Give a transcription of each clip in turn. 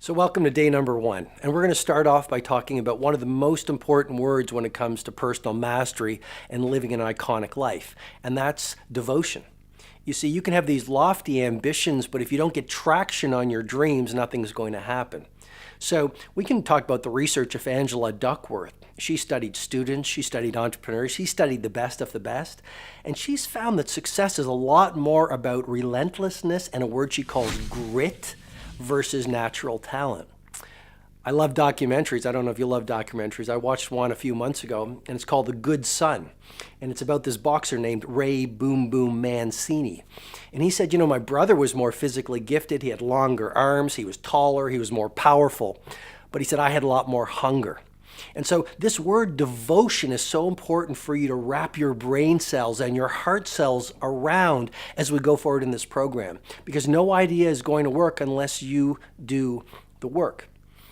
So welcome to day number 1, and we're going to start off by talking about one of the most important words when it comes to personal mastery and living an iconic life, and that's devotion. You see, you can have these lofty ambitions, but if you don't get traction on your dreams, nothing's going to happen. So we can talk about the research of Angela Duckworth. She studied students, she studied entrepreneurs, she studied the best of the best, and she's found that success is a lot more about relentlessness and a word she calls grit versus natural talent. I love documentaries. I don't know if you love documentaries. I watched one a few months ago, and it's called The Good Son. And it's about this boxer named Ray Boom Boom Mancini. And he said, my brother was more physically gifted. He had longer arms. He was taller. He was more powerful. But he said, I had a lot more hunger. And so this word devotion is so important for you to wrap your brain cells and your heart cells around as we go forward in this program, because no idea is going to work unless you do the work.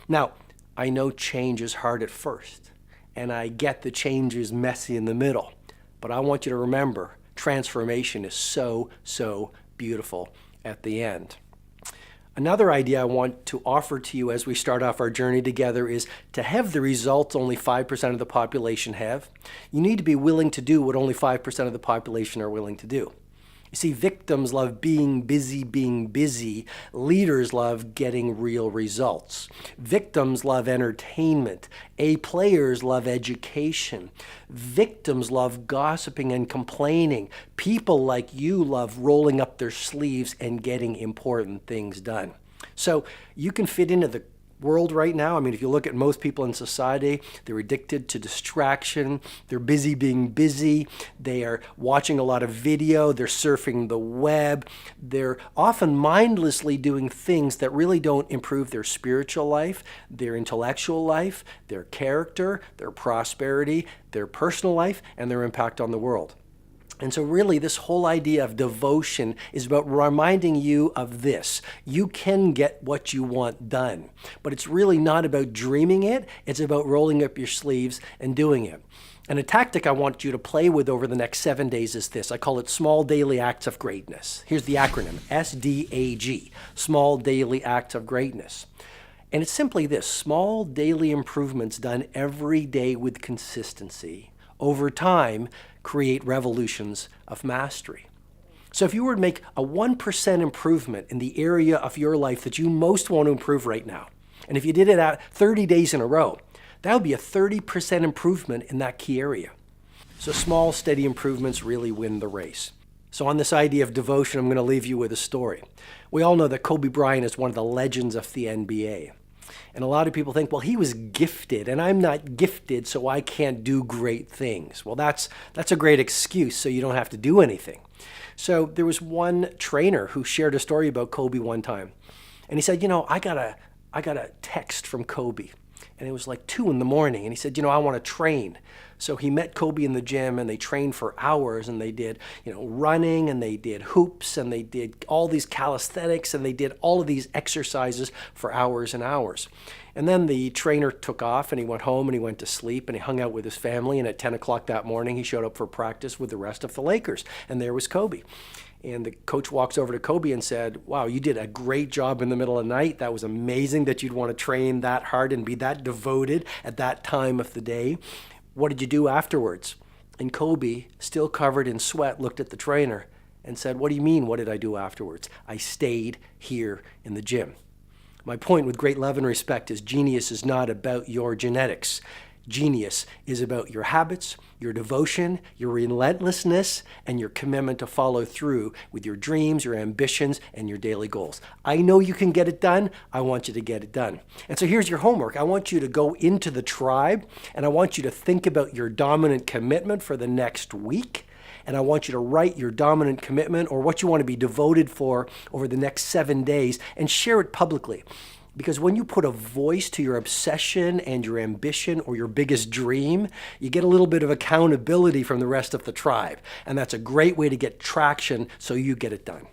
Now, I know change is hard at first, and I get the change is messy in the middle, but I want you to remember transformation is so beautiful at the end. Another idea I want to offer to you as we start off our journey together is to have the results only 5% of the population have. You need to be willing to do what only 5% of the population are willing to do. You see, victims love being busy. Leaders love getting real results. Victims love entertainment. Players love education. Victims love gossiping and complaining. People like you love rolling up their sleeves and getting important things done. So you can fit into the world right now. I mean, if you look at most people in society, they're addicted to distraction. They're busy being busy. They are watching a lot of video. They're surfing the web. They're often mindlessly doing things that really don't improve their spiritual life, their intellectual life, their character, their prosperity, their personal life, and their impact on the world. And so really this whole idea of devotion is about reminding you of this. You can get what you want done, but it's really not about dreaming it. It's about rolling up your sleeves and doing it. And a tactic I want you to play with over the next 7 days is this. I call it Small Daily Acts of Greatness. Here's the acronym, SDAG, Small Daily Acts of Greatness. And it's simply this: small daily improvements done every day with consistency over time create revolutions of mastery. So if you were to make a 1% improvement in the area of your life that you most want to improve right now, and if you did it at 30 days in a row, that would be a 30% improvement in that key area. So small, steady improvements really win the race. So on this idea of devotion, I'm going to leave you with a story. We all know that Kobe Bryant is one of the legends of the NBA. And a lot of people think, well, he was gifted, and I'm not gifted, so I can't do great things. Well, that's a great excuse, so you don't have to do anything. So there was one trainer who shared a story about Kobe one time. And he said, I got a text from Kobe. And it was like 2 in the morning. And he said, I want to train. So he met Kobe in the gym, and they trained for hours, and they did, running, and they did hoops, and they did all these calisthenics, and they did all of these exercises for hours and hours. And then the trainer took off, and he went home, and he went to sleep, and he hung out with his family. And at 10 o'clock that morning, he showed up for practice with the rest of the Lakers. And there was Kobe. And the coach walks over to Kobe and said, wow, you did a great job in the middle of the night. That was amazing that you'd want to train that hard and be that devoted at that time of the day. What did you do afterwards? And Kobe, still covered in sweat, looked at the trainer and said, what do you mean, what did I do afterwards? I stayed here in the gym. My point, with great love and respect, is genius is not about your genetics. Genius is about your habits, your devotion, your relentlessness, and your commitment to follow through with your dreams, your ambitions, and your daily goals. I know you can get it done. I want you to get it done. And so here's your homework. I want you to go into the tribe, and I want you to think about your dominant commitment for the next week. And I want you to write your dominant commitment, or what you want to be devoted for, over the next 7 days, and share it publicly. Because when you put a voice to your obsession and your ambition or your biggest dream, you get a little bit of accountability from the rest of the tribe. And that's a great way to get traction so you get it done.